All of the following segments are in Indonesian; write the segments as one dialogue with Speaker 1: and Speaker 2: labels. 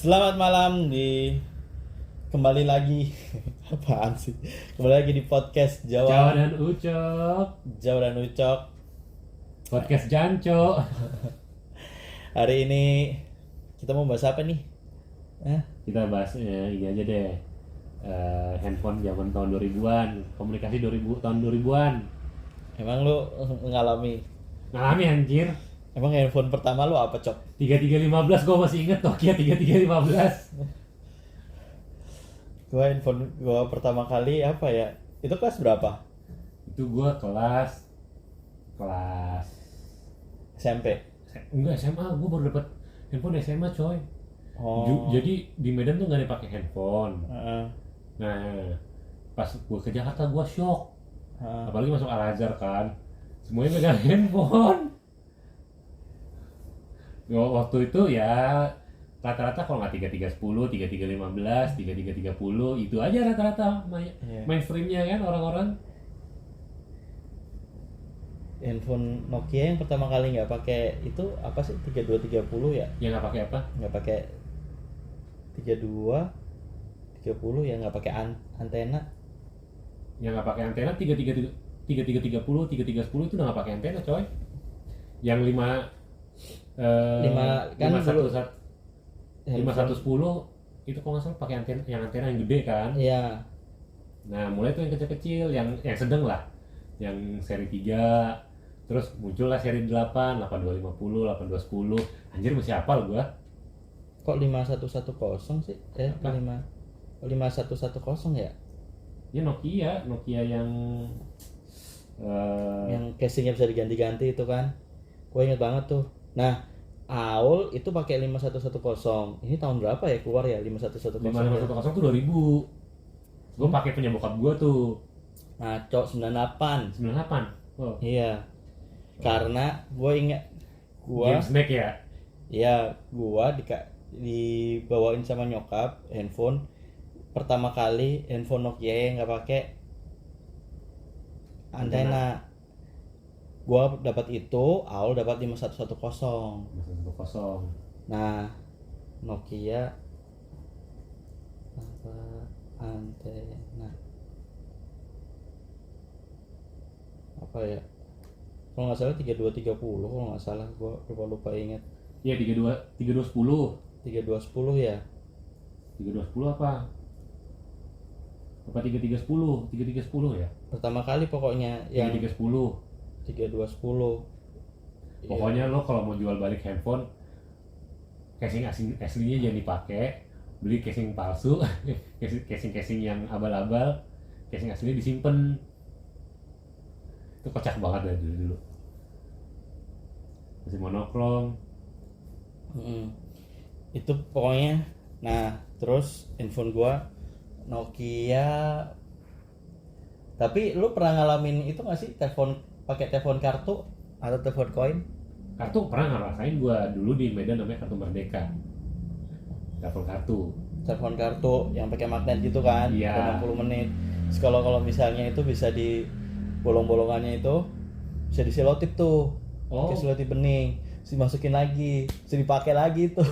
Speaker 1: Selamat malam kembali lagi apaan sih? Kembali lagi di podcast
Speaker 2: Jawa dan Ucok,
Speaker 1: Jawa dan Ucok.
Speaker 2: podcast Janco.
Speaker 1: Hari ini kita mau bahas apa nih?
Speaker 2: Kita bahas ini aja deh. Handphone zaman tahun 2000-an, komunikasi tahun 2000-an.
Speaker 1: Emang lu ngalami?
Speaker 2: Ngalami anjir.
Speaker 1: Emang handphone pertama lu apa, Cok?
Speaker 2: 3315 gue masih inget Nokia 3315.
Speaker 1: Gua pertama kali apa ya? Itu kelas berapa?
Speaker 2: Itu gue kelas
Speaker 1: SMP.
Speaker 2: enggak SMA, gue baru dapet handphone SMA coy.
Speaker 1: Oh.
Speaker 2: Jadi di Medan tuh nggak ada pakai handphone.
Speaker 1: Heeh.
Speaker 2: Nah, pas gue ke Jakarta gue shock.
Speaker 1: Heeh.
Speaker 2: Apalagi masuk Al Azhar kan, semuanya megang handphone. Waktu itu ya rata-rata kalau nggak 3310, 3315, 3330 itu aja rata-rata
Speaker 1: Iya.
Speaker 2: mainstreamnya kan orang-orang.
Speaker 1: Handphone Nokia yang pertama kali nggak pakai itu apa sih? 3230 ya?
Speaker 2: Yang nggak pakai apa?
Speaker 1: Nggak pakai 32 30 ya, nggak pakai antena.
Speaker 2: Yang nggak pakai antena 3330, 3310 itu udah nggak pakai antena coy. Yang
Speaker 1: 5 kan dulu
Speaker 2: 5110 itu kalau nggak salah pakai antena yang gede kan.
Speaker 1: Iya.
Speaker 2: Nah, mulai tuh yang kecil-kecil, yang sedang lah. Yang seri 3, terus muncullah seri 8, 8250, 8210. Anjir masih hafal gua.
Speaker 1: Kok 5110 sih?
Speaker 2: Apa?
Speaker 1: 5110 ya?
Speaker 2: Ya Nokia yang
Speaker 1: Yang casingnya bisa diganti-ganti itu kan. Gue inget banget tuh. Nah, Aul itu pakai 5110. Ini tahun berapa ya keluar ya 5110?
Speaker 2: 5510 tuh 2000. Gua pakai punya bokap gua tuh.
Speaker 1: Ngaco 98.
Speaker 2: 98. Oh.
Speaker 1: Iya. Karena gue inget
Speaker 2: Game Snack ya.
Speaker 1: ya gua dibawain sama nyokap handphone pertama kali, handphone Nokia yang nggak pakai antena. Gua dapat itu, Aul dapat 5110.
Speaker 2: 5110.
Speaker 1: Nah, Nokia apa antena apa ya? Kalau nggak salah 3230, kalau nggak salah gua lupa ingat.
Speaker 2: Iya 3210.
Speaker 1: 3210 ya.
Speaker 2: 3210 apa? Apa 3310? 3310 ya?
Speaker 1: Pertama kali pokoknya yang
Speaker 2: 3310.
Speaker 1: 3210.
Speaker 2: Pokoknya lo kalau mau jual balik handphone, casing aslinya jangan dipakai, beli casing palsu, casing yang abal-abal, casing aslinya disimpan. Itu kocak banget dari dulu. Masih monokrom.
Speaker 1: Itu pokoknya. Nah, terus handphone gua Nokia. Tapi lu pernah ngalamin itu nggak sih, pakai telepon kartu atau telepon koin?
Speaker 2: Kartu pernah ngerasain gua dulu di Medan, namanya kartu Merdeka. Telepon kartu.
Speaker 1: Telepon kartu yang pakai magnet gitu kan?
Speaker 2: Iya.
Speaker 1: 60 menit. Terus kalau misalnya itu bisa di bolong-bolongannya itu bisa diselotip tuh.
Speaker 2: Oh.
Speaker 1: Pakai selotip bening. Terus dimasukin lagi, terus dipakai lagi tuh.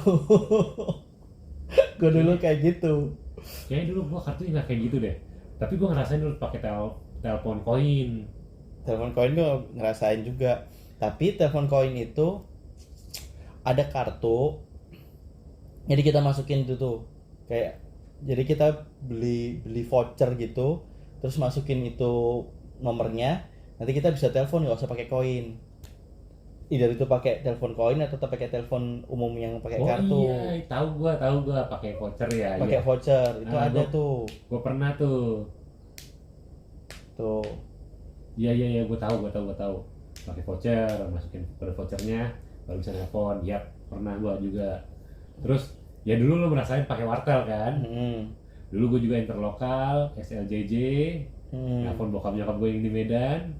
Speaker 1: Gue dulu kayak gitu.
Speaker 2: Kayaknya dulu gua kartu nggak kayak gitu deh. Tapi gua ngerasain dulu pakai telepon koin.
Speaker 1: Telepon koin gue ngerasain juga. Tapi telepon koin itu ada kartu. Jadi kita masukin itu tuh. Kayak jadi kita beli voucher gitu, terus masukin itu nomornya. Nanti kita bisa telepon, nggak usah pakai koin. Either itu pakai telepon koin atau pakai telepon umum yang pakai kartu.
Speaker 2: Oh iya, tahu gua pakai voucher ya.
Speaker 1: Pakai
Speaker 2: Iya.
Speaker 1: voucher itu ada tuh.
Speaker 2: Gua pernah tuh.
Speaker 1: Tuh.
Speaker 2: Iya, gua tahu. Pakai voucher, masukin pada vouchernya baru bisa nelpon. Yap, pernah gua juga. Terus ya dulu lo merasain pakai wartel kan? Dulu gua juga interlokal, SLJJ, nelpon bokap nyokap gue yang di Medan.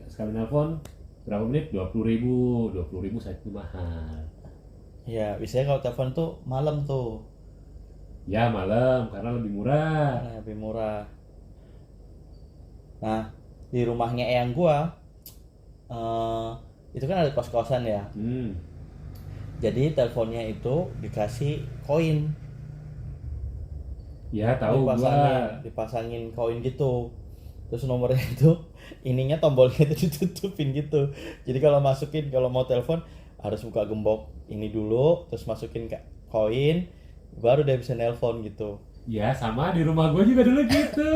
Speaker 2: Sekali nelpon berapa menit? 20.000 saat itu mahal.
Speaker 1: Ya, biasanya kalau telepon tuh malam tuh.
Speaker 2: Ya malam karena lebih murah.
Speaker 1: Nah, lebih murah. Nah, di rumahnya eyang gua itu kan ada kos-kosan ya. Jadi teleponnya itu dikasih koin,
Speaker 2: Ya tahu gua.
Speaker 1: dipasangin koin gitu. Terus nomornya itu ininya tombolnya itu ditutupin gitu. Jadi kalau mau telepon harus buka gembok ini dulu, terus masukin koin, baru dia bisa nelpon gitu.
Speaker 2: Ya sama di rumah gua juga dulu gitu.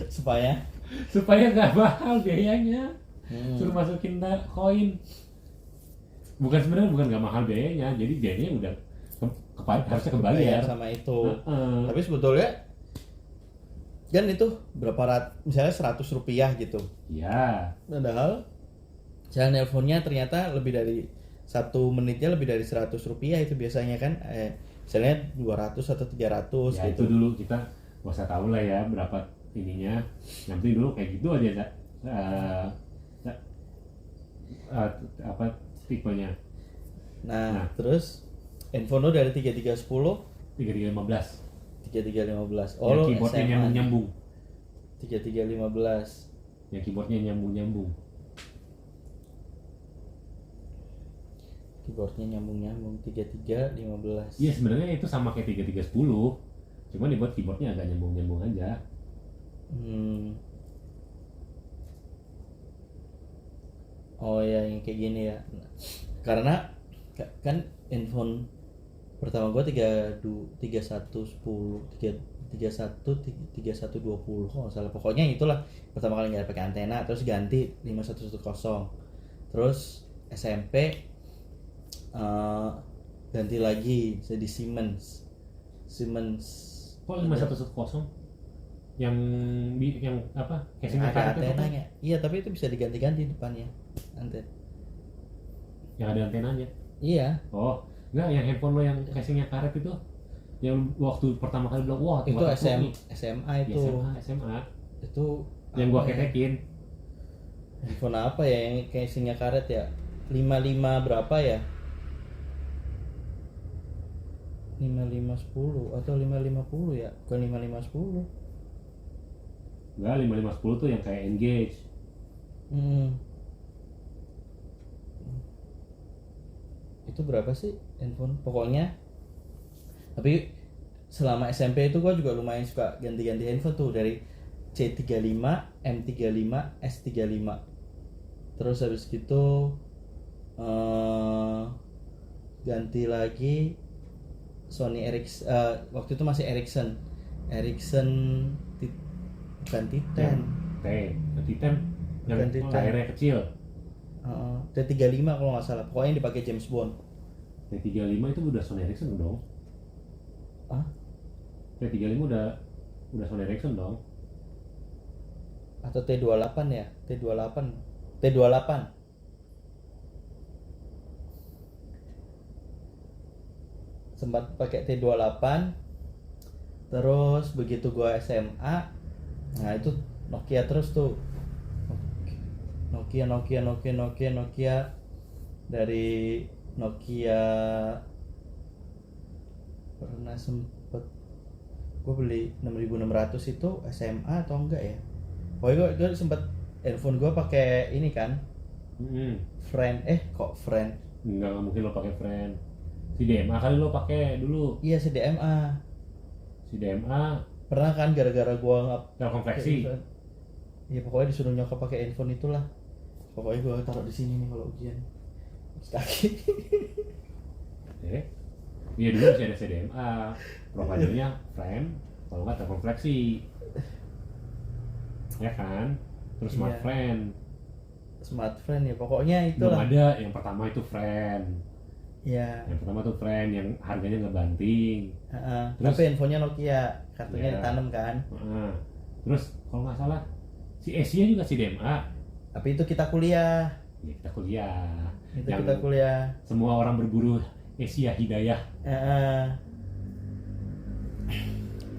Speaker 1: Supaya
Speaker 2: Supaya nggak mahal biayanya.
Speaker 1: hmm,
Speaker 2: Suruh masukin koin. Bukan nggak mahal biayanya, jadi biayanya udah harusnya
Speaker 1: kebayar
Speaker 2: kebayar.
Speaker 1: sama itu.
Speaker 2: Heeh.
Speaker 1: Tapi sebetulnya kan itu misalnya 100 rupiah gitu.
Speaker 2: Ya,
Speaker 1: Padahal saya nelponnya ternyata lebih dari 1 menitnya lebih dari 100 rupiah itu biasanya kan, misalnya 200 atau 300
Speaker 2: ya itu
Speaker 1: gitu.
Speaker 2: dulu kita nggak usah tahu lah ya berapa ininya. Yang penting dulu kayak gitu aja, Cak. Eh, eh, apa tipenya?
Speaker 1: Nah,
Speaker 2: Nah,
Speaker 1: terus handphone lo dari 3310
Speaker 2: 3315.
Speaker 1: 3315. Oh
Speaker 2: Yang
Speaker 1: lo
Speaker 2: keyboardnya
Speaker 1: SMA nih.
Speaker 2: nyambung-nyambung.
Speaker 1: 3315.
Speaker 2: Yang keyboardnya nyambung-nyambung.
Speaker 1: Keyboardnya nyambung-nyambung 3315.
Speaker 2: Iya sebenarnya itu sama kayak 3310. Cuma dibuat keyboardnya agak nyambung-nyambung aja.
Speaker 1: Hmm. Oh ya yang kayak gini ya. Karena kan handphone pertama gua 3110 3120 kalau nggak salah, pokoknya itulah pertama kali nggak pakai antena, terus ganti 5110. Terus SMP ganti lagi jadi Siemens.
Speaker 2: Kok 5110? Yang apa? Casingnya
Speaker 1: ada
Speaker 2: karet itu kan?
Speaker 1: antenanya. Iya, tapi itu bisa diganti-ganti depannya antena.
Speaker 2: Yang ada antenanya.
Speaker 1: Iya,
Speaker 2: Oh, enggak yang handphone lo yang casingnya karet itu. Yang waktu pertama kali bilang, wah
Speaker 1: itu
Speaker 2: mantap nih.
Speaker 1: SMA
Speaker 2: Ya,
Speaker 1: itu.
Speaker 2: SMA.
Speaker 1: Itu
Speaker 2: Yang gua
Speaker 1: apa ya?
Speaker 2: ketekin.
Speaker 1: Handphone apa ya yang casingnya karet ya? 55 berapa ya? 5510 atau 5510 ya? Bukan 5510.
Speaker 2: Enggak, 5510 tuh yang kayak Engage.
Speaker 1: Hmm. Itu berapa sih handphone? Pokoknya. Tapi selama SMP itu gua juga lumayan suka ganti-ganti handphone tuh, dari C35, M35, S35. Terus habis gitu ganti lagi Sony Ericsson, waktu itu masih Ericsson. Ericsson bukan Titan.
Speaker 2: Titan yang
Speaker 1: Bukan Titan.
Speaker 2: layarnya kecil.
Speaker 1: T35 kalau nggak salah. Pokoknya yang dipakai James Bond.
Speaker 2: T35 itu udah Sony Ericsson dong.
Speaker 1: Ah,
Speaker 2: T35 udah Sony Ericsson dong.
Speaker 1: atau T28 ya? T28. Sempat pakai T28. Terus begitu gua SMA, nah itu Nokia terus tuh. Nokia dari Nokia. Pernah sempet gue beli 6600 itu SMA atau enggak ya? Pokoknya gue sempet handphone gue pakai ini kan, friend. Friend?
Speaker 2: Nggak mungkin lo pakai friend. Si DMA kali lo pakai dulu.
Speaker 1: Iya, CDMA.
Speaker 2: Si DMA
Speaker 1: Pernah kan gara-gara gue
Speaker 2: Telkom Flexi.
Speaker 1: ya pokoknya disuruh nyokap pakai handphone itulah. Pokoknya gue taruh di sini nih kalau ujian. Kaki.
Speaker 2: Iya dulu masih ada CDMA. Providernya friend, kalau nggak Telkom Flexi. Ya kan? Terus Smart
Speaker 1: Iya.
Speaker 2: Friend.
Speaker 1: Smart friend ya pokoknya
Speaker 2: Belum
Speaker 1: itulah.
Speaker 2: ada, yang pertama itu friend.
Speaker 1: Iya.
Speaker 2: Yang pertama tuh friend yang harganya nggak banting. Terus-
Speaker 1: Tapi handphonenya Nokia, kartunya
Speaker 2: Iya.
Speaker 1: ditanam kan.
Speaker 2: Terus kalau nggak salah si Asia juga si DMA.
Speaker 1: Tapi itu kita kuliah.
Speaker 2: Ya kita kuliah.
Speaker 1: Itu
Speaker 2: Yang
Speaker 1: kita kuliah.
Speaker 2: semua orang berburu Asia Hidayah.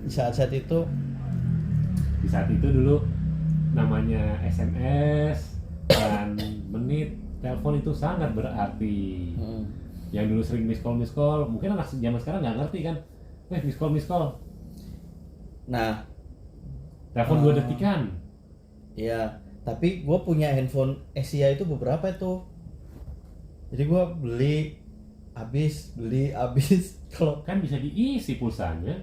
Speaker 1: Di saat-saat itu
Speaker 2: Di saat itu dulu namanya SMS dan menit telepon itu sangat berarti. Yang dulu sering miss call, mungkin anak zaman sekarang nggak ngerti kan. Miss call.
Speaker 1: nah
Speaker 2: Telepon 2 detikan.
Speaker 1: ya, tapi gue punya handphone Asia itu beberapa itu. Jadi gue beli habis kalau
Speaker 2: Kan bisa diisi pulsanya.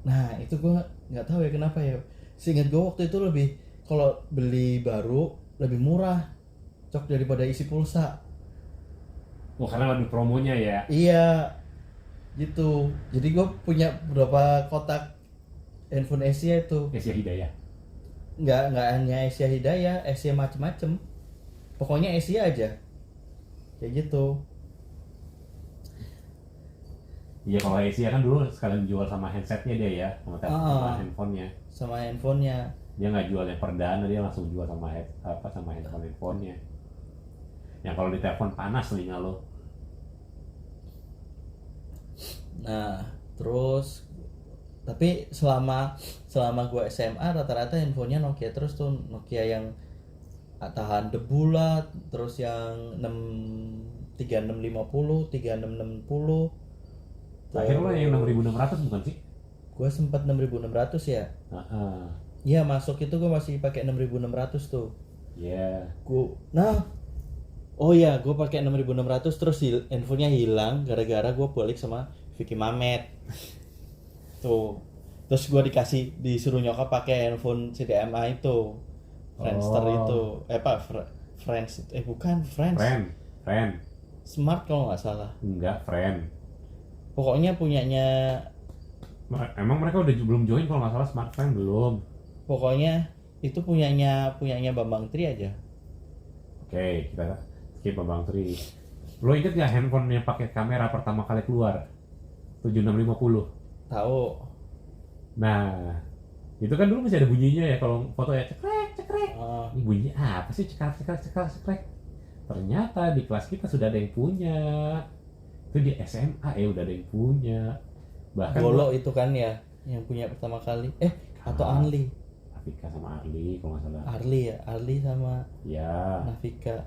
Speaker 1: nah itu gue nggak tahu ya kenapa ya, seingat gue waktu itu lebih kalau beli baru lebih murah cok daripada isi pulsa.
Speaker 2: Oh, karena ada promonya ya.
Speaker 1: Iya gitu, jadi gue punya beberapa kotak handphone Asia itu,
Speaker 2: Asia Hidayah.
Speaker 1: nggak hanya Asia Hidayah, Asia macem-macem, pokoknya Asia aja kayak gitu.
Speaker 2: Iya, kalau Asia kan dulu sekalian jual sama handsetnya dia ya, sama sama handphonenya.
Speaker 1: Sama handphonenya.
Speaker 2: Dia nggak jual yang perdana, dia langsung jual sama sama handphonenya. Yang kalau ditelepon panas telinga lo.
Speaker 1: Nah terus tapi selama gue SMA rata-rata handphonenya Nokia terus tuh, Nokia yang tahan debu lah, terus yang 3650, 3660.
Speaker 2: Terakhir lo yang 6600 bukan sih?
Speaker 1: Gue sempat 6600 ya. Iya masuk itu gue masih pakai 6600 tuh.
Speaker 2: Iya.
Speaker 1: Oh iya gue pakai 6600 terus handphonenya hilang gara-gara gue balik sama Vicky Mamet. Tuh. Terus gue disuruh nyokap pakai handphone CDMA itu. Friendster itu. Friends bukan Friends.
Speaker 2: Friend.
Speaker 1: Smart kalau nggak salah.
Speaker 2: Enggak, Friend.
Speaker 1: Pokoknya punyanya.
Speaker 2: Emang mereka udah belum join kalau nggak salah Smart Friend belum.
Speaker 1: Pokoknya itu punyanya Bambang Tri aja.
Speaker 2: Oke, kita skip Bambang Tri. Lo inget gak handphone yang pakai kamera pertama kali keluar? 7650.
Speaker 1: Tahu.
Speaker 2: Nah, itu kan dulu masih ada bunyinya ya kalau foto ya cekrek. Ini bunyinya apa sih cekrek? Ternyata di kelas kita sudah ada yang punya. Itu di SMA ya udah ada yang punya. Bahkan
Speaker 1: Bolo itu kan ya yang punya pertama kali. Atau Anli.
Speaker 2: Nafika sama Arli kalau nggak salah.
Speaker 1: Arli sama
Speaker 2: Ya.
Speaker 1: Nafika.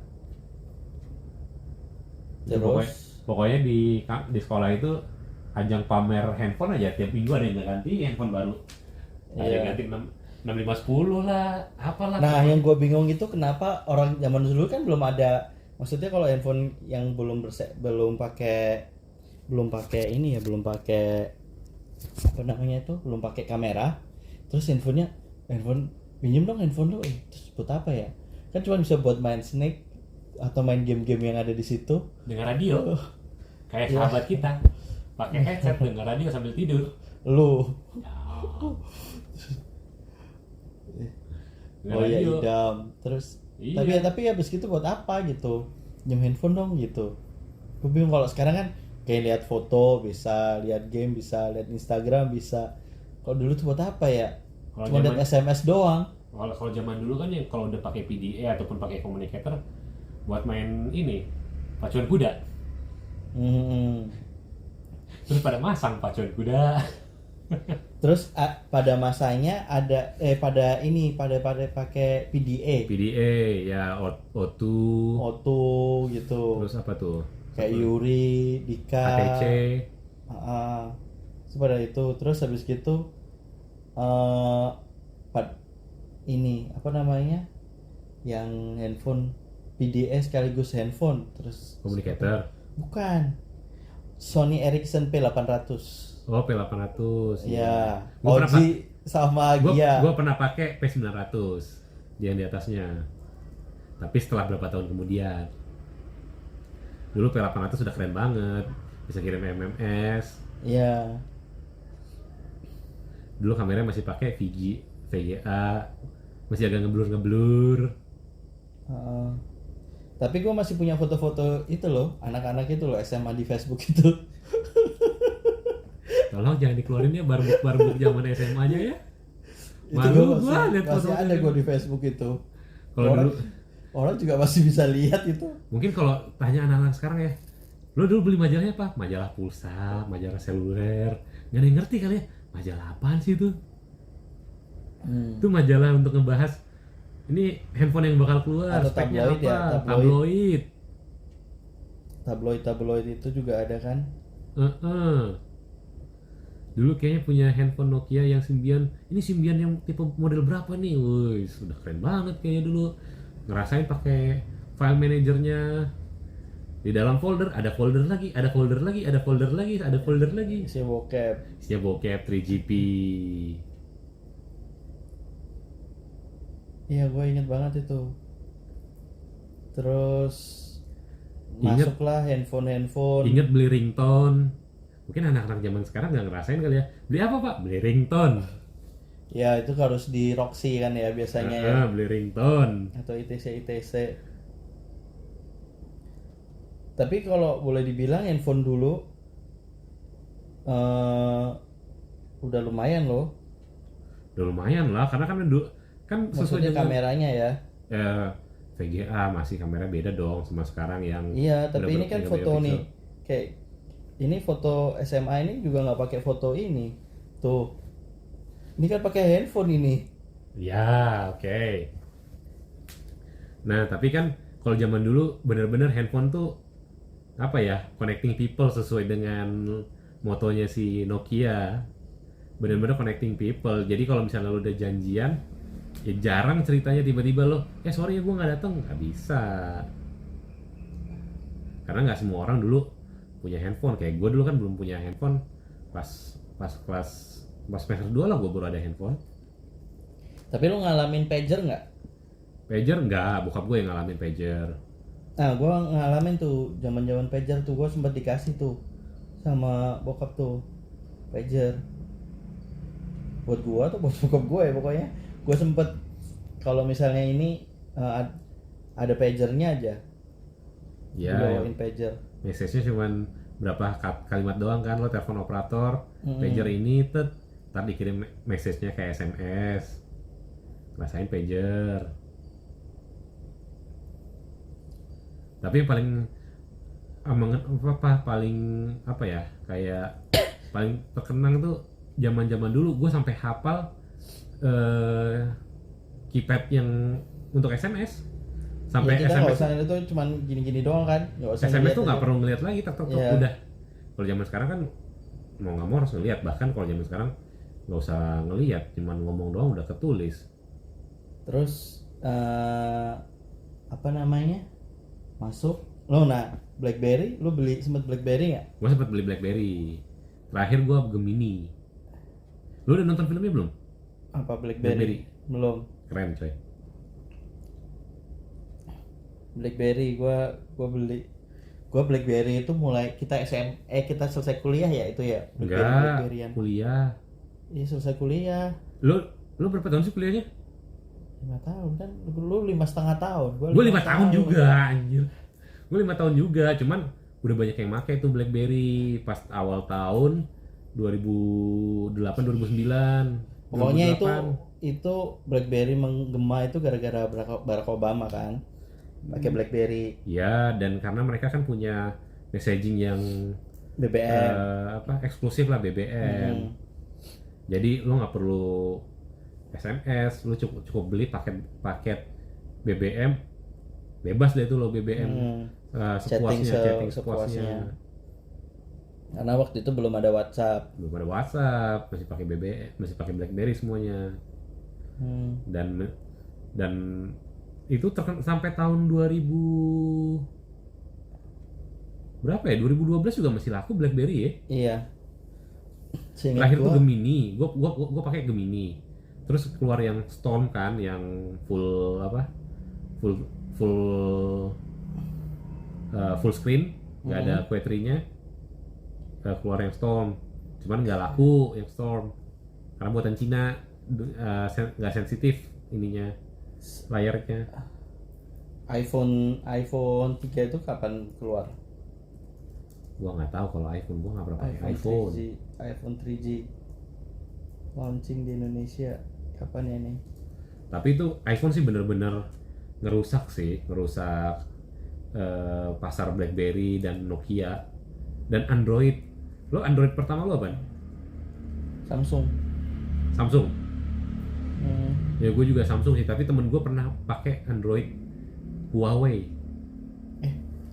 Speaker 2: Itu
Speaker 1: Terus
Speaker 2: pokoknya di sekolah itu ajang pamer handphone aja, tiap minggu ada yang ganti handphone baru. Ada yang ganti 6510 lah, apalah.
Speaker 1: Nah, yang gue bingung itu kenapa orang zaman dulu kan belum ada, maksudnya kalau handphone yang belum pakai ini ya, belum pakai apa namanya itu, belum pakai kamera. Terus handphone pinjem dong handphone lu, terus buat apa ya? Kan cuma bisa buat main Snake atau main game-game yang ada di situ.
Speaker 2: Dengar radio. Kayak sahabat kita. Pakai headset dengar radio sambil tidur.
Speaker 1: Lu.
Speaker 2: Dengar
Speaker 1: Oh iya
Speaker 2: radio.
Speaker 1: idam. Terus
Speaker 2: Iya.
Speaker 1: tapi habis gitu buat apa gitu? Jam handphone dong gitu. Gue bingung kalau sekarang kan kayak lihat foto bisa, lihat game bisa, lihat Instagram bisa. Kalau dulu tuh buat apa ya?
Speaker 2: Kalau
Speaker 1: Cuma lihat SMS doang.
Speaker 2: Kalau zaman dulu kan yang kalau udah pakai PDA ataupun pakai communicator buat main ini pacuan kuda. Terus pada masang pacuan kuda.
Speaker 1: Terus pada masanya ada pada pakai PDA.
Speaker 2: PDA ya O2.
Speaker 1: Auto gitu.
Speaker 2: Terus apa tuh?
Speaker 1: Kayak Yuri, Dika.
Speaker 2: ATC.
Speaker 1: Pada itu terus habis gitu ini apa namanya? Yang handphone PDA sekaligus handphone terus
Speaker 2: Communicator.
Speaker 1: bukan. Sony Ericsson P800.
Speaker 2: Oh, P800.
Speaker 1: Ya.
Speaker 2: Gua
Speaker 1: OG sama Gia.
Speaker 2: Gua pernah pakai P900 yang di atasnya. Tapi setelah berapa tahun kemudian. Dulu P800 sudah keren banget. Bisa kirim MMS.
Speaker 1: Iya.
Speaker 2: Dulu kameranya masih pakai VGA. Masih agak ngeblur.
Speaker 1: Tapi gue masih punya foto-foto itu loh, anak-anak itu loh SMA di Facebook itu.
Speaker 2: Tolong jangan dikeluarin ya barbuk zaman SMA-nya ya.
Speaker 1: Malu
Speaker 2: Malu gua lihat
Speaker 1: masih
Speaker 2: foto
Speaker 1: ada gue di Facebook itu.
Speaker 2: Kalau dulu
Speaker 1: orang juga masih bisa lihat itu.
Speaker 2: mungkin kalau tanya anak-anak sekarang ya, lo dulu beli majalahnya apa? Majalah pulsa, majalah seluler. Nggak ada yang ngerti kali ya, majalah apaan sih itu? Itu majalah untuk ngebahas ini handphone yang bakal keluar,
Speaker 1: atau
Speaker 2: speknya
Speaker 1: tabloid
Speaker 2: apa?
Speaker 1: ya, tabloid itu juga ada kan.
Speaker 2: Dulu kayaknya punya handphone Nokia yang Symbian. Ini Symbian yang tipe model berapa nih? Wih, sudah keren banget kayaknya dulu. Ngerasain pakai file manajernya. Di dalam folder ada folder lagi, ada folder lagi, ada folder lagi, ada folder lagi.
Speaker 1: Isi bokep.
Speaker 2: Isinya bokep 3GP.
Speaker 1: Iya, gue inget banget itu. Terus
Speaker 2: Ingat.
Speaker 1: masuklah handphone.
Speaker 2: Ingat beli ringtone. Mungkin anak-anak zaman sekarang nggak ngerasain kali ya. Beli apa pak? Beli ringtone.
Speaker 1: Ya itu harus di Roxy kan ya biasanya ya.
Speaker 2: Beli ringtone.
Speaker 1: Atau ITC. Tapi kalau boleh dibilang handphone dulu udah lumayan loh.
Speaker 2: Udah lumayan lah, karena kan dulu kan sesuai
Speaker 1: Maksudnya
Speaker 2: dengan
Speaker 1: kameranya ya.
Speaker 2: VGA masih kamera beda dong sama sekarang yang
Speaker 1: Iya, tapi
Speaker 2: udah
Speaker 1: ini kan
Speaker 2: punya
Speaker 1: foto
Speaker 2: megapixel.
Speaker 1: nih. Kayak ini foto SMA ini juga nggak pakai foto ini. Tuh. Ini kan pakai handphone ini.
Speaker 2: Ya, oke. Nah, tapi kan kalau zaman dulu bener-bener handphone tuh apa ya, connecting people sesuai dengan motonya si Nokia. Bener-bener connecting people. Jadi kalau misalnya lo udah janjian, ya jarang ceritanya tiba-tiba lo, sorry ya gue nggak datang, nggak bisa. Karena nggak semua orang dulu punya handphone. Kayak gue dulu kan belum punya handphone. Pas semester 2 lah gue baru ada handphone.
Speaker 1: Tapi lu ngalamin pager nggak?
Speaker 2: Pager nggak, bokap gue yang ngalamin pager.
Speaker 1: Nah, gue ngalamin tuh zaman pager tuh, gue sempat dikasih tuh sama bokap tuh pager buat gue atau buat bokap gue ya, pokoknya gue sempet kalau misalnya ini ada pagernya aja,
Speaker 2: Ya,
Speaker 1: bawain pager.
Speaker 2: message-nya cuman berapa kalimat doang kan, lo telepon operator, pager ini ntar dikirim message-nya kayak SMS. Rasain pager. Tapi yang paling paling apa ya, kayak paling terkenang tuh zaman dulu gue sampai hafal keypad yang untuk SMS. Sampai
Speaker 1: Ya, kita nggak
Speaker 2: SMS
Speaker 1: usah itu, cuman gini-gini doang kan, nggak usah
Speaker 2: SMS
Speaker 1: ngeliat
Speaker 2: tuh nggak
Speaker 1: aja.
Speaker 2: perlu ngeliat lagi, tek
Speaker 1: Iya.
Speaker 2: udah. Kalau zaman sekarang kan mau nggak mau harus ngeliat, bahkan kalau zaman sekarang nggak usah ngeliat, cuman ngomong doang udah ketulis.
Speaker 1: Terus apa namanya, masuk lo. Nah, BlackBerry lu sempet BlackBerry nggak?
Speaker 2: Gue sempet beli BlackBerry. Terakhir gue Gemini. Lu udah nonton filmnya belum?
Speaker 1: Apa
Speaker 2: BlackBerry.
Speaker 1: Belum.
Speaker 2: Keren coy.
Speaker 1: BlackBerry gua beli. Gua BlackBerry itu mulai kita kita selesai kuliah ya itu ya.
Speaker 2: Enggak,
Speaker 1: BlackBerryan.
Speaker 2: kuliah.
Speaker 1: Iya, selesai kuliah.
Speaker 2: Lu berapa tahun sih kuliahnya?
Speaker 1: 5 tahun kan. Lu 5,5 tahun.
Speaker 2: Gue 5 tahun juga anjir. Gue 5 tahun juga, cuman udah banyak yang make tuh BlackBerry pas awal tahun 2008 2009.
Speaker 1: Pokoknya
Speaker 2: 2008.
Speaker 1: itu BlackBerry menggema itu gara-gara Barack Obama kan. Pakai BlackBerry.
Speaker 2: Ya, dan karena mereka kan punya messaging yang
Speaker 1: BBM.
Speaker 2: eksklusif lah, BBM. Jadi lo nggak perlu SMS, lo cukup beli paket BBM, bebas deh tuh lo BBM. Sepuasnya, chatting sepuasnya.
Speaker 1: Karena waktu itu belum ada WhatsApp.
Speaker 2: Belum ada WhatsApp, masih pakai BBM, masih pakai BlackBerry semuanya. Dan itu sampai tahun 2000 berapa ya, 2012 juga masih laku BlackBerry ya.
Speaker 1: Iya.
Speaker 2: Terakhir tuh Gemini, gua pakai Gemini. Terus keluar yang Storm kan, yang full screen, nggak ada Q3-nya. Keluar yang Storm, cuman nggak laku yang Storm karena buatan Cina, nggak sensitif ininya, layarnya.
Speaker 1: iPhone 3 itu kapan keluar?
Speaker 2: Gua nggak tahu kalau iPhone, gua nggak pernah pakai iPhone.
Speaker 1: iPhone 3G launching di Indonesia kapan ya ini?
Speaker 2: Tapi itu iPhone sih bener-bener ngerusak pasar BlackBerry dan Nokia dan Android. Lo Android pertama lo apa?
Speaker 1: Samsung.
Speaker 2: Ya gue juga Samsung sih, tapi temen gue pernah pakai Android Huawei.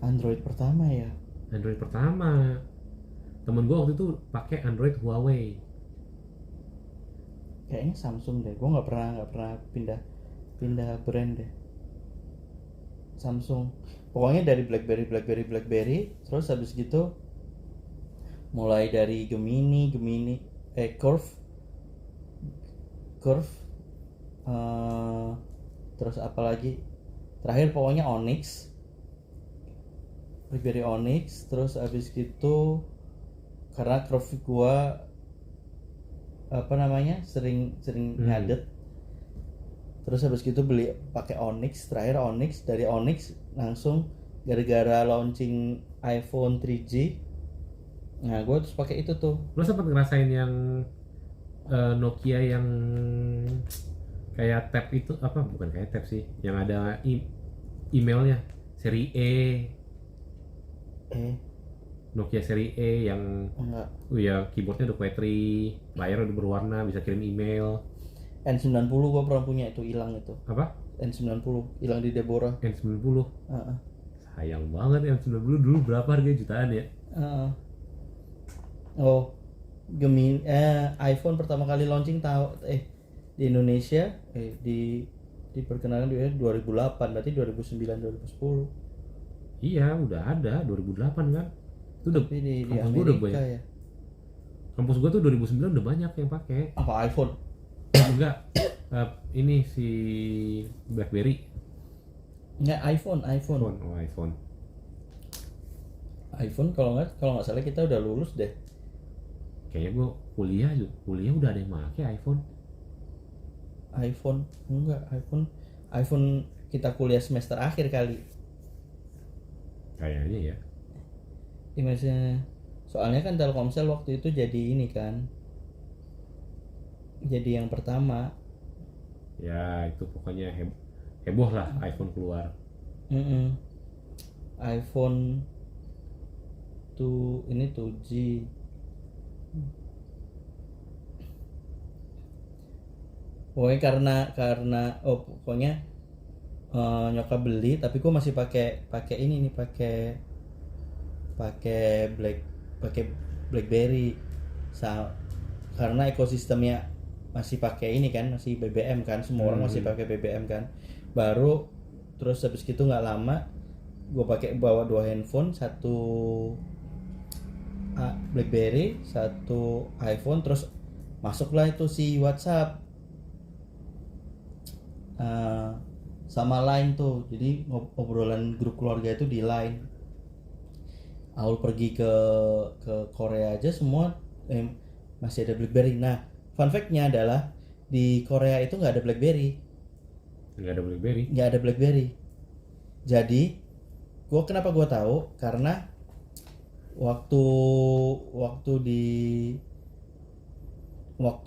Speaker 1: Android pertama ya?
Speaker 2: Android pertama. Temen gue waktu itu pakai Android Huawei.
Speaker 1: Kayaknya Samsung deh. Gue nggak pernah pindah brand deh. Samsung. pokoknya dari BlackBerry, terus habis gitu mulai dari Gemini, Curve, eh, terus apa lagi, terakhir pokoknya BlackBerry Onyx. Terus habis gitu karena Curve gua apa namanya sering ngadet, terus habis gitu beli pakai Onyx. Terakhir Onyx, dari Onyx langsung gara-gara launching iPhone 3G, nah gue terus pakai itu tuh.
Speaker 2: Lo sempat ngerasain yang Nokia yang kayak tab itu apa, bukan kayak tab sih, yang ada emailnya seri E, Nokia seri E yang
Speaker 1: Enggak.
Speaker 2: ya keyboardnya udah Quetry, layar udah berwarna, bisa kirim email.
Speaker 1: N90 gue pernah punya, itu hilang itu.
Speaker 2: Apa?
Speaker 1: N90 hilang di Deborah.
Speaker 2: N90.
Speaker 1: Uh-uh.
Speaker 2: Sayang banget N90 dulu, berapa harga, jutaan ya?
Speaker 1: Oh, iPhone pertama kali launching di Indonesia diperkenalkan di 2008, berarti 2009 2010.
Speaker 2: Iya, udah ada 2008 kan. Itu udah
Speaker 1: Tapi di
Speaker 2: kampus gua udah
Speaker 1: Amerika
Speaker 2: banyak.
Speaker 1: ya.
Speaker 2: Kampus gua tuh 2009 udah banyak yang pakai.
Speaker 1: Apa iPhone?
Speaker 2: Enggak. Ini si BlackBerry.
Speaker 1: Nggak, iPhone.
Speaker 2: Oh, iPhone.
Speaker 1: iPhone kalau nggak salah kita udah lulus deh.
Speaker 2: Kayaknya gua kuliah udah ada yang pakai iPhone.
Speaker 1: iPhone kita kuliah semester akhir kali.
Speaker 2: Kayaknya ya.
Speaker 1: Soalnya kan Telkomsel waktu itu jadi ini kan, jadi yang pertama.
Speaker 2: Ya itu pokoknya heboh lah iPhone keluar.
Speaker 1: iPhone tuh ini 2G. Pokoknya pokoknya nyokap beli, tapi gue masih pakai BlackBerry karena ekosistemnya masih pakai ini kan, masih BBM kan, semua orang masih pakai BBM kan. Baru terus habis gitu nggak lama gue bawa 2 handphone, satu BlackBerry, satu iPhone, terus masuklah itu si WhatsApp sama Line tuh. Jadi obrolan grup keluarga itu di Line. Aul pergi ke Korea aja semua masih ada BlackBerry. Nah, fun fact-nya adalah di Korea itu nggak ada BlackBerry. Jadi, kenapa gue tahu? Karena waktu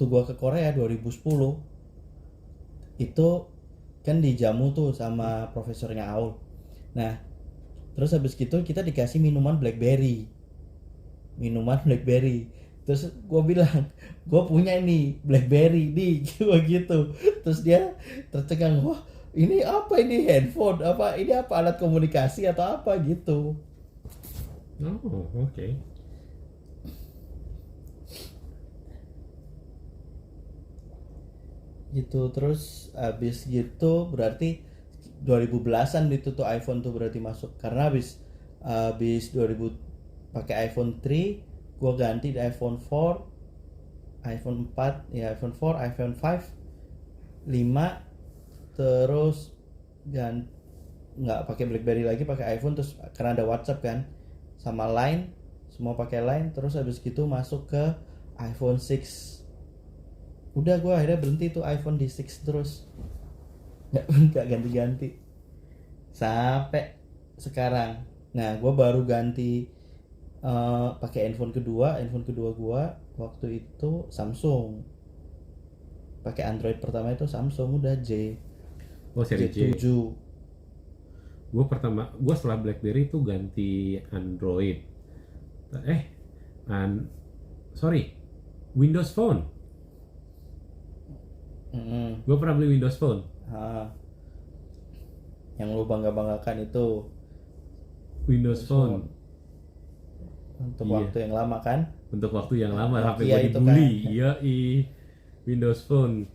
Speaker 1: gue ke Korea 2010 itu kan dijamu tuh sama profesornya Aul. Nah, terus habis gitu kita dikasih minuman BlackBerry. Terus gue bilang, gue punya ini BlackBerry nih, gue gitu. Terus dia tercengang, wah ini apa ini, handphone apa ini, apa alat komunikasi atau apa gitu.
Speaker 2: Oh, oke.
Speaker 1: Gitu. Terus habis gitu berarti 2010-an itu tuh iPhone tuh berarti masuk, karena habis 2000 pakai iPhone 3, gue ganti di iPhone 4, iPhone 4, iPhone 5, terus nggak pakai BlackBerry lagi, pakai iPhone. Terus karena ada WhatsApp kan sama Line, semua pakai Line. Terus habis gitu masuk ke iPhone 6. Udah gue akhirnya berhenti tuh iPhone di 6 terus, nggak ganti-ganti sampai sekarang. Nah, gue baru ganti pakai handphone kedua gue waktu itu Samsung. Pakai Android pertama itu Samsung, udah
Speaker 2: seri J.
Speaker 1: J7.
Speaker 2: Gue setelah BlackBerry itu ganti Android. Windows Phone. Gue pernah beli Windows Phone.
Speaker 1: Yang lu bangga-banggakan itu
Speaker 2: Windows Phone.
Speaker 1: Untuk waktu yang lama kan?
Speaker 2: Untuk waktu yang lama sampai
Speaker 1: Nokia
Speaker 2: gue
Speaker 1: itu
Speaker 2: dibully.
Speaker 1: kan?
Speaker 2: Iya, Windows Phone.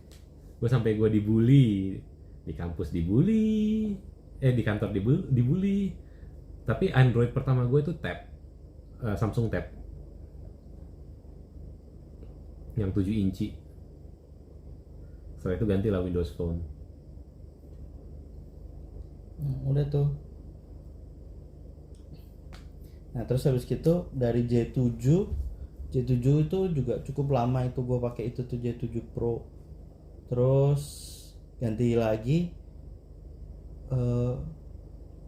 Speaker 2: Gue sampai gue dibully di kampus, di kantor dibully, Tapi Android pertama gue itu Tab, Samsung Tab yang 7 inci. Setelah itu gantilah Windows Phone.
Speaker 1: Udah tuh. Nah terus habis gitu dari J7 itu juga cukup lama itu gue pakai itu tuh J7 Pro. Terus ganti lagi,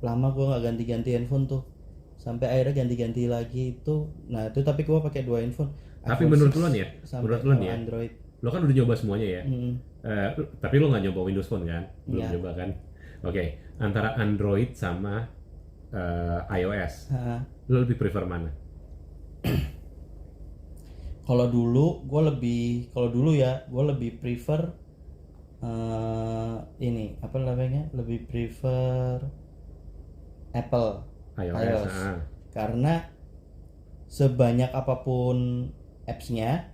Speaker 1: lama gue nggak ganti-ganti handphone tuh, sampai akhirnya ganti-ganti lagi itu. Nah itu tapi gue pakai 2 handphone.
Speaker 2: Tapi
Speaker 1: iPhone
Speaker 2: menurut
Speaker 1: 6
Speaker 2: lo nih ya,
Speaker 1: sampai
Speaker 2: menurut lo nih ya,
Speaker 1: Android.
Speaker 2: lo kan udah nyoba semuanya ya. Tapi lo nggak nyoba Windows Phone kan? Belum
Speaker 1: Nggak.
Speaker 2: nyoba kan? Oke, antara Android sama iOS,
Speaker 1: Nah,
Speaker 2: lo lebih prefer mana?
Speaker 1: kalau dulu ya gue lebih prefer ini apa namanya, lebih prefer Apple
Speaker 2: iOS.
Speaker 1: karena sebanyak apapun apps-nya,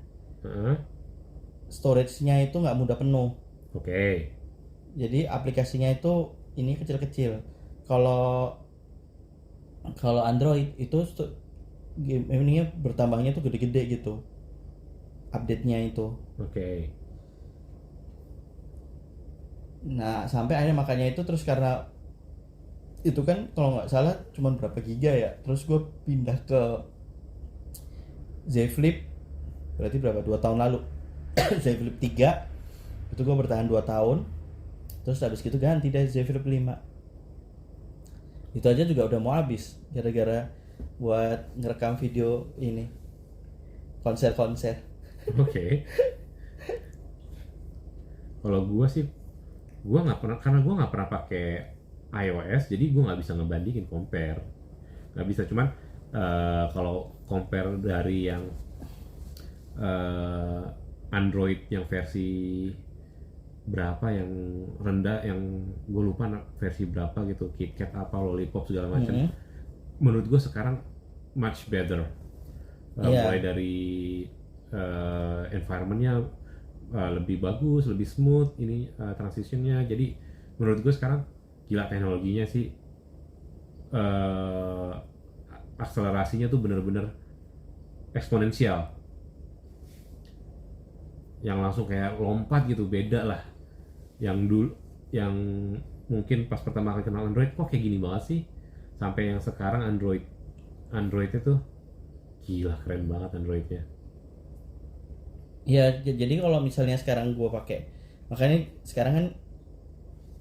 Speaker 1: storage-nya itu nggak mudah penuh.
Speaker 2: Oke.
Speaker 1: Jadi aplikasinya itu ini kecil-kecil. Kalau Android itu ininya bertambahnya tuh gede-gede gitu, update-nya itu.
Speaker 2: Oke.
Speaker 1: Nah sampai akhirnya makanya itu, terus karena itu kan kalau nggak salah cuma berapa giga ya, terus gue pindah ke Z Flip, berarti berapa, 2 tahun lalu. Z Flip 3 itu gue bertahan 2 tahun, terus habis gitu ganti dari Z Flip 5. Itu aja juga udah mau habis gara-gara buat ngerekam video ini, konser.
Speaker 2: Oke. Kalau gue sih, gue nggak pernah, karena gue nggak pernah pakai iOS, jadi gue nggak bisa ngebandingin, compare, nggak bisa. Cuman kalau compare dari yang Android yang versi berapa, yang rendah, yang gue lupa versi berapa gitu, KitKat apa, Lollipop segala macam. Menurut gue sekarang much better. Mulai dari environmentnya lebih bagus, lebih smooth ini transitionnya. Jadi menurut gue sekarang gila teknologinya sih, akselerasinya tuh bener-bener eksponensial, yang langsung kayak lompat gitu, beda lah. Yang dulu, yang mungkin pas pertama kali kenal Android kok kayak gini banget sih, sampai yang sekarang Android itu gila keren banget Androidnya.
Speaker 1: Ya jadi kalau misalnya sekarang gue pakai, makanya sekarang kan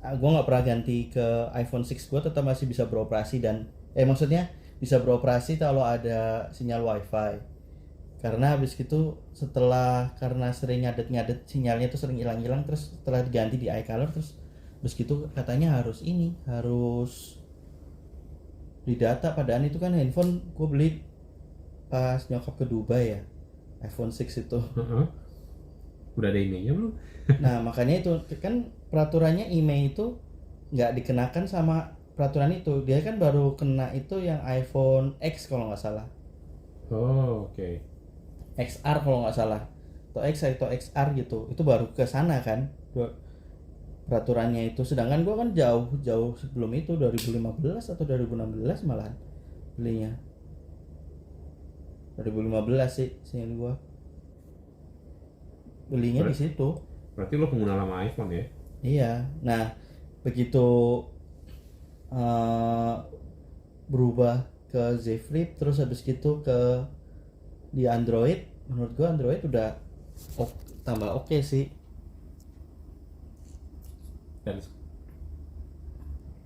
Speaker 1: gue nggak pernah ganti ke iPhone 6, gue tetap masih bisa beroperasi dan maksudnya bisa beroperasi kalau ada sinyal WiFi. Karena habis gitu karena sering ngadet sinyalnya tuh sering hilang-hilang, terus setelah diganti di iColor, terus habis gitu katanya harus didata. Padahal itu kan handphone gue beli pas nyokap ke Dubai ya, iPhone 6 itu.
Speaker 2: Udah ada emailnya belum?
Speaker 1: Nah makanya itu kan peraturannya email itu nggak dikenakan sama peraturan itu, dia kan baru kena itu yang iPhone X kalau nggak salah.
Speaker 2: Oke.
Speaker 1: XR kalau nggak salah, atau X atau XR gitu, itu baru ke sana kan peraturannya itu. Sedangkan gue kan jauh sebelum itu, 2015 atau 2016 malahan belinya. 2015 sih seingat gue belinya di situ.
Speaker 2: Berarti lo pengguna lama iPhone ya?
Speaker 1: Iya. Nah begitu berubah ke Z Flip, terus habis gitu ke di Android, menurut gua Android udah tambah oke sih.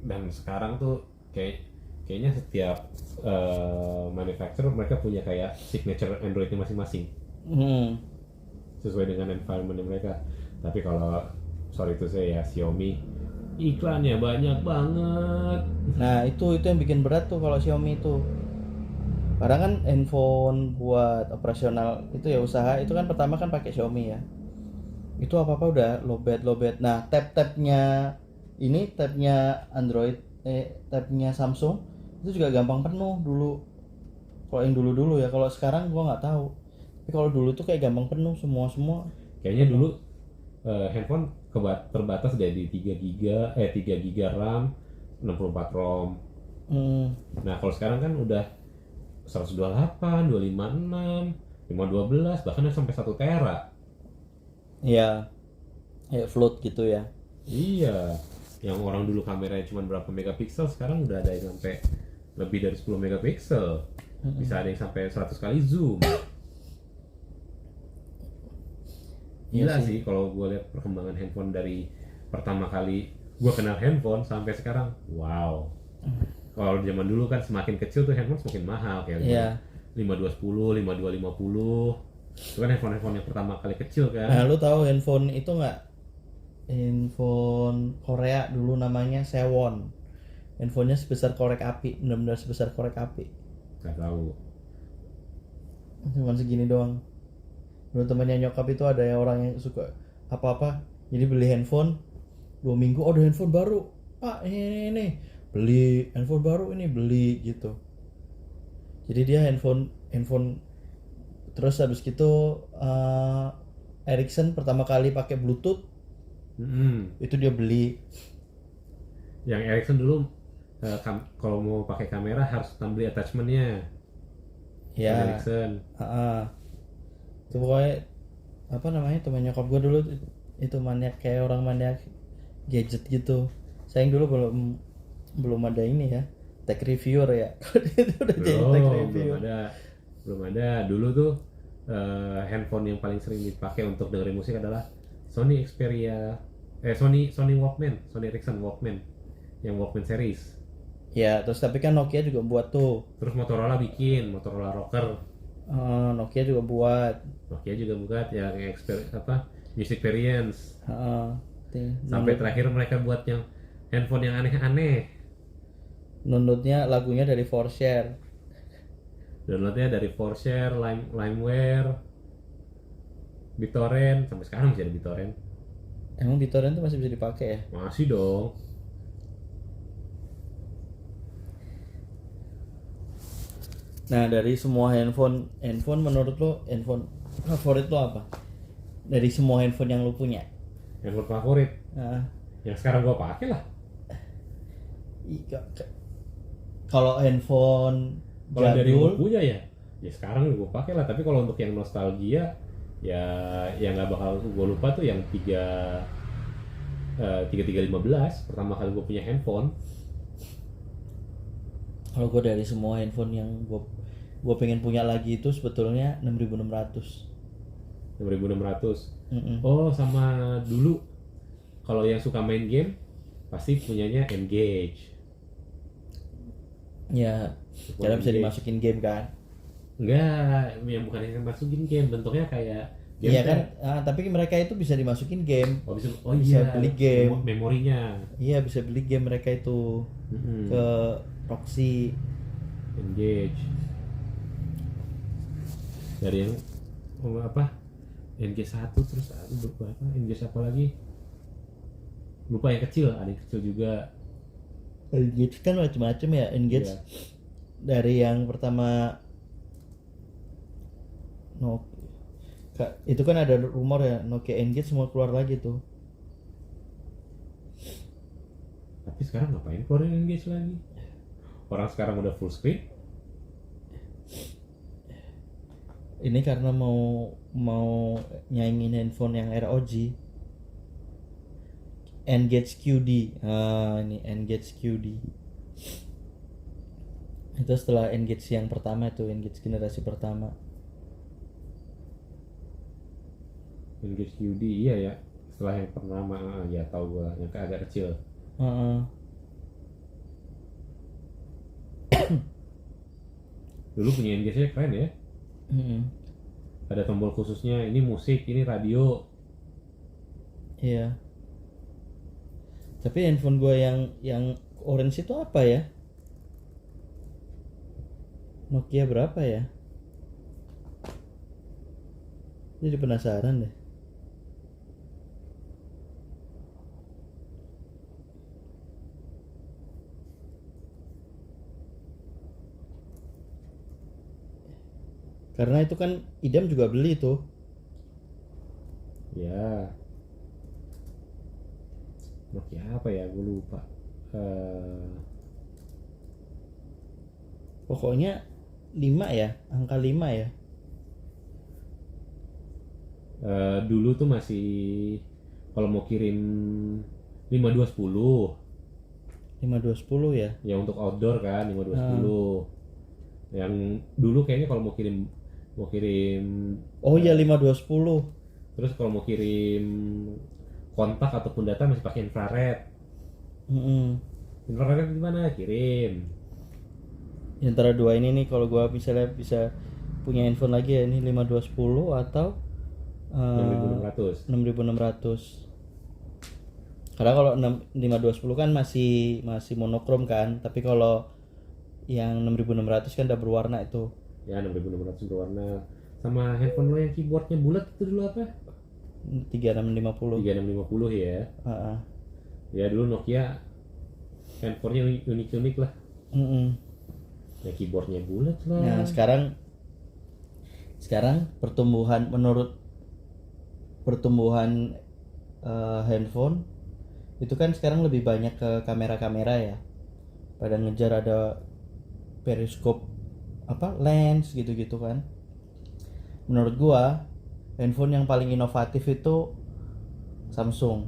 Speaker 2: Dan sekarang tuh kayaknya setiap manufacturer mereka punya kayak signature Androidnya masing-masing, sesuai dengan environment mereka. Tapi kalau sorry itu saya ya, Xiaomi iklannya banyak banget.
Speaker 1: Nah itu yang bikin berat tuh kalau Xiaomi itu. Karena kan handphone buat operasional itu ya, usaha itu kan pertama kan pakai Xiaomi ya. Itu apa-apa udah lowbat. Nah tabnya Android, tabnya Samsung itu juga gampang penuh dulu. Kalau yang dulu ya, kalau sekarang gua nggak tahu. Tapi kalau dulu tuh kayak gampang penuh semua.
Speaker 2: Kayaknya dulu handphone terbatas dari 3 GB RAM, 64 ROM.
Speaker 1: Hmm.
Speaker 2: Nah kalau sekarang kan udah 128, 256, 512, bahkan ada sampai 1 tera.
Speaker 1: Ya, kayak float gitu ya.
Speaker 2: Iya, yang orang dulu kameranya cuma berapa megapiksel, sekarang udah ada yang sampai lebih dari 10 megapiksel. Bisa ada yang sampai 100 kali zoom.
Speaker 1: Iya
Speaker 2: Gila
Speaker 1: sih.
Speaker 2: sih kalau gue lihat perkembangan handphone dari pertama kali gue kenal handphone sampai sekarang. Wow. Kalau zaman dulu kan semakin kecil tuh handphone semakin mahal, kayak
Speaker 1: Iya.
Speaker 2: 5210, 5250. Itu kan handphone yang pertama kali kecil
Speaker 1: Nah,
Speaker 2: kan.
Speaker 1: lu tahu handphone itu nggak? Handphone Korea dulu namanya Sewon. Handphonenya sebesar korek api, benar-benar sebesar korek api.
Speaker 2: Gak tahu.
Speaker 1: Cuman segini doang. Dulu temannya nyokap itu ada yang orang yang suka apa-apa, jadi beli handphone 2 minggu, oh ada handphone baru, pak ini beli handphone baru, ini beli gitu. Jadi dia handphone handphone terus habis gitu Ericsson pertama kali pakai Bluetooth
Speaker 2: Mm-mm.
Speaker 1: itu dia beli.
Speaker 2: Yang Ericsson dulu kalau mau pakai kamera harus beli attachmentnya. Sony
Speaker 1: Ya,
Speaker 2: Ericsson.
Speaker 1: itu pokoknya apa namanya, teman nyokap gue dulu itu maniak, kayak orang maniak gadget gitu. Sayang dulu belum belum ada ini ya, tech reviewer ya. Itu udah jadi tech reviewer.
Speaker 2: Belum ada. Dulu tuh handphone yang paling sering dipakai untuk dengerin musik adalah Sony Xperia, Sony Walkman, Sony Ericsson Walkman, yang Walkman series.
Speaker 1: Ya terus tapi kan Nokia juga buat tuh.
Speaker 2: Terus Motorola bikin Motorola Rocker.
Speaker 1: Nokia juga buat.
Speaker 2: Nokia juga buat yang Music Experience. Sampai
Speaker 1: Nunut,
Speaker 2: terakhir mereka buat yang handphone yang aneh-aneh.
Speaker 1: nunutnya lagunya dari Forshare.
Speaker 2: Downloadnya dari Forshare, Limeware, BitTorrent, sampai sekarang masih ada BitTorrent.
Speaker 1: Emang BitTorrent tuh masih bisa dipakai ya?
Speaker 2: Masih dong.
Speaker 1: Nah dari semua handphone menurut lo handphone favorit lo apa? Dari semua handphone yang lo punya?
Speaker 2: Handphone favorit
Speaker 1: Nah,
Speaker 2: yang sekarang gua pakai lah.
Speaker 1: kalau handphone
Speaker 2: Kalau dari gua
Speaker 1: jadul,
Speaker 2: punya ya sekarang gua pakai lah. Tapi kalau untuk yang nostalgia, ya yang nggak bakal gua lupa tuh yang 3315 pertama kali gua punya handphone.
Speaker 1: kalau gue dari semua handphone yang gue pengen punya lagi itu sebetulnya 6600.
Speaker 2: 6600.
Speaker 1: Mm-mm.
Speaker 2: Oh, sama dulu kalau yang suka main game pasti punyanya Engage.
Speaker 1: Ya, karena bisa dimasukin game kan.
Speaker 2: Enggak, yang bukan yang masukin game, bentuknya kayak game
Speaker 1: Iya kan,
Speaker 2: pad.
Speaker 1: tapi mereka itu bisa dimasukin game.
Speaker 2: Bisa
Speaker 1: Bisa beli game.
Speaker 2: memorinya.
Speaker 1: Iya bisa beli game mereka itu ke Roxy.
Speaker 2: Engage. Dari yang apa? Engage 1 terus berapa? Engage apa lagi? Lupa, yang kecil, ada yang kecil juga.
Speaker 1: Engage kan macam-macam ya. Engage
Speaker 2: Iya.
Speaker 1: dari yang pertama itu kan ada rumor ya Nokia Engage semua keluar lagi tuh.
Speaker 2: Tapi sekarang ngapain keluarin Engage lagi? Orang sekarang udah full screen.
Speaker 1: Ini karena mau nyaingin handphone yang ROG. Engage QD. Ini Engage QD. Itu setelah Engage yang pertama itu, Engage generasi pertama.
Speaker 2: Engage QD, iya ya. Setelah yang pertama, ya tahu gua, yang agak kecil. Dulu punya Engage-nya keren ya. Ada tombol khususnya, ini musik, ini radio.
Speaker 1: Iya. Tapi handphone gue yang orange itu apa ya? Nokia berapa ya? Jadi penasaran deh. Karena itu kan Idam juga beli tuh.
Speaker 2: Ya. Nokia apa ya, gue lupa.
Speaker 1: Pokoknya 5 ya, angka 5 ya.
Speaker 2: Dulu tuh masih kalau mau kirim 5210
Speaker 1: 5210 ya.
Speaker 2: ya untuk outdoor kan 5210. Yang dulu kayaknya kalau mau kirim
Speaker 1: Oh iya 5210.
Speaker 2: terus kalau mau kirim kontak ataupun data masih pakai infrared. Infrared gimana? Kirim.
Speaker 1: Di antara dua ini nih kalau gua misalnya bisa punya handphone lagi ya, ini 5210 atau
Speaker 2: 6600.
Speaker 1: 6600. Karena kalau 5210 kan masih monokrom kan, tapi kalau yang 6600 kan udah berwarna itu.
Speaker 2: Ya 6600 berwarna. Sama handphone lo yang keyboardnya bulat itu dulu apa?
Speaker 1: 3650.
Speaker 2: 3650 ya. Ya dulu Nokia handphonenya unik-unik lah. Ya keyboardnya bulat lah.
Speaker 1: Nah sekarang menurut pertumbuhan handphone itu kan sekarang lebih banyak ke kamera ya, pada ngejar ada periskop lens gitu kan. Menurut gua handphone yang paling inovatif itu Samsung,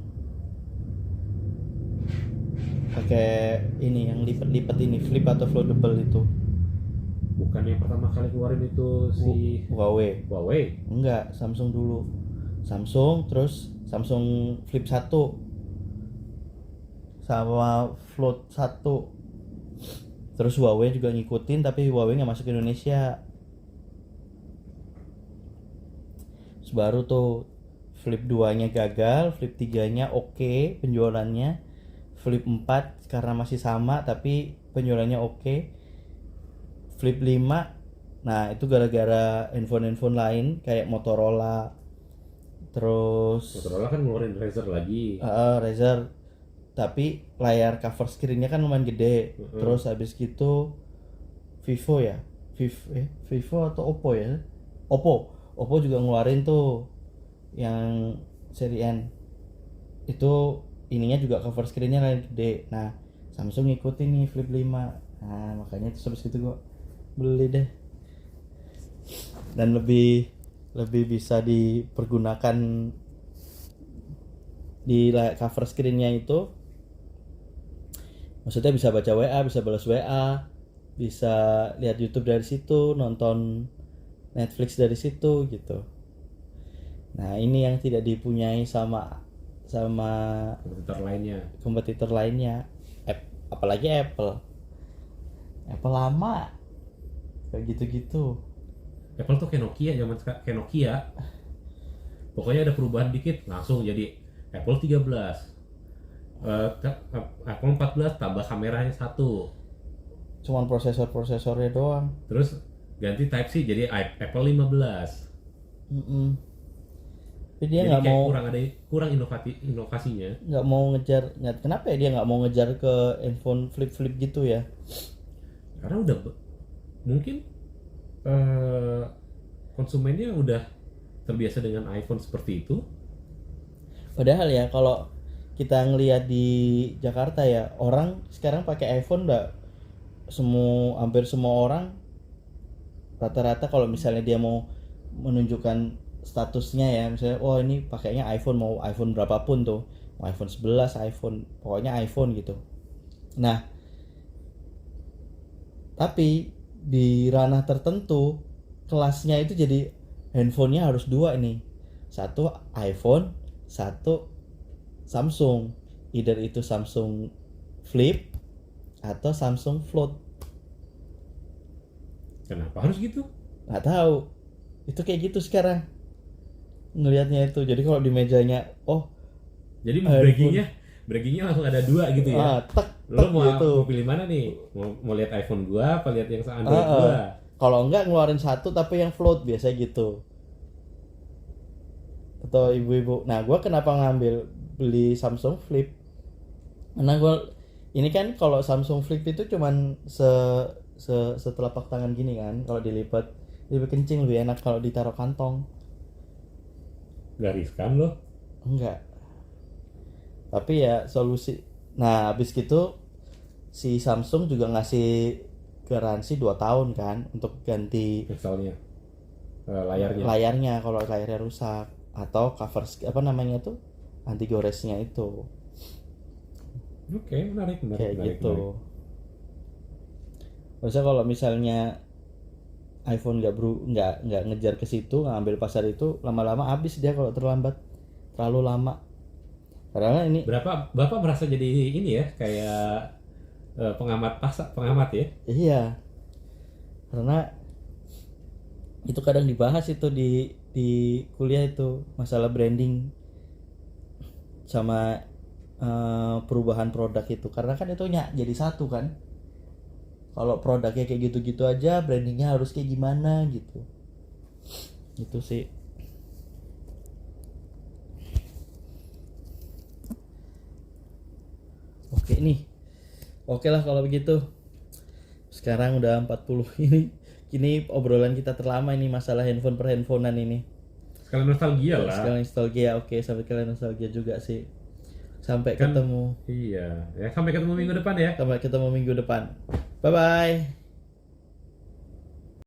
Speaker 1: pakai ini yang lipat ini, flip atau foldable itu.
Speaker 2: Bukan yang pertama kali keluarin itu si
Speaker 1: Huawei. Enggak, Samsung dulu. Samsung, terus Samsung Flip 1 sama Float 1. Terus Huawei juga ngikutin, tapi Huawei nggak masuk ke Indonesia. Terus baru tuh Flip 2-nya gagal, Flip 3-nya oke penjualannya. Flip 4 karena masih sama tapi penjualannya oke. Flip 5, nah itu gara-gara handphone lain kayak Motorola. Terus
Speaker 2: Motorola kan ngeluarin Razer lagi.
Speaker 1: Razer, tapi layar cover screen-nya kan lumayan gede. Terus habis gitu Vivo ya, Vivo atau Oppo ya, Oppo juga ngeluarin tuh yang seri N itu, ininya juga cover screen-nya lumayan gede. Nah Samsung ngikutin nih Flip 5. Nah makanya terus habis gitu gua beli deh, dan lebih bisa dipergunakan di cover screen-nya itu. Maksudnya bisa baca WA, bisa balas WA, bisa lihat YouTube dari situ, nonton Netflix dari situ gitu. Nah ini yang tidak dipunyai sama kompetitor lainnya. Apalagi Apple lama kayak gitu.
Speaker 2: Apple tuh kayak Nokia. Pokoknya ada perubahan dikit langsung jadi Apple 13. Apple 14 tambah kameranya 1.
Speaker 1: Cuman prosesornya doang.
Speaker 2: Terus ganti Type C jadi Apple 15.
Speaker 1: Tapi dia nggak mau,
Speaker 2: kurang inovasinya.
Speaker 1: Nggak mau ngejar. Kenapa ya dia nggak mau ngejar ke handphone flip gitu ya?
Speaker 2: Karena udah mungkin konsumennya udah terbiasa dengan iPhone seperti itu.
Speaker 1: Padahal ya kalau kita ngelihat di Jakarta ya, orang sekarang pakai iPhone hampir semua orang rata-rata kalau misalnya dia mau menunjukkan statusnya ya, misalnya ini pakainya iPhone, mau iPhone berapapun tuh, mau iPhone 11, pokoknya iPhone gitu. Nah tapi di ranah tertentu kelasnya itu jadi handphonenya harus 2 nih, 1 iPhone, 1 Samsung, either itu Samsung Flip atau Samsung Float.
Speaker 2: Kenapa harus gitu?
Speaker 1: Nggak tahu, itu kayak gitu sekarang ngelihatnya itu. Jadi kalau di mejanya
Speaker 2: jadi braggingnya langsung ada 2 gitu ya. Lo mau gitu. Mau pilih mana nih? Mau lihat iPhone gua apa lihat yang Android gua?
Speaker 1: Kalau enggak ngeluarin 1 tapi yang float biasa gitu. Atau ibu-ibu. Nah, gua kenapa beli Samsung Flip? Karena ini kan kalau Samsung Flip itu cuman setelapak tangan gini kan, kalau dilipat lebih kencing, lebih enak kalau ditaruh kantong.
Speaker 2: Gak riskan loh?
Speaker 1: Enggak. Tapi ya solusi. Nah habis gitu si Samsung juga ngasih garansi 2 tahun kan untuk ganti
Speaker 2: Pixelnya, layarnya.
Speaker 1: layarnya kalau layarnya rusak, atau cover apa namanya tuh, anti goresnya itu.
Speaker 2: Oke, menarik
Speaker 1: Kayak
Speaker 2: menarik.
Speaker 1: gitu. Maksudnya kalau misalnya iPhone nggak ngejar ke situ, ngambil pasar itu, lama-lama habis dia kalau terlalu lama. Karena ini
Speaker 2: Bapak merasa jadi ini ya, kayak pengamat ya?
Speaker 1: iya, karena itu kadang dibahas itu di kuliah itu, masalah branding sama perubahan produk itu, karena kan itu jadi satu kan. Kalau produknya kayak gitu-gitu aja, brandingnya harus kayak gimana gitu. Itu sih. Oke nih. Oke lah kalau begitu. Sekarang udah 40 ini. Kini obrolan kita terlama ini masalah handphone per handphonean ini.
Speaker 2: Sekalian nostalgia lah.
Speaker 1: Sekalian nostalgia, oke, sampai kalian nostalgia juga sih. Sampai
Speaker 2: Kan,
Speaker 1: ketemu.
Speaker 2: iya, ya sampai ketemu minggu depan ya.
Speaker 1: Sampai ketemu minggu depan. Bye bye.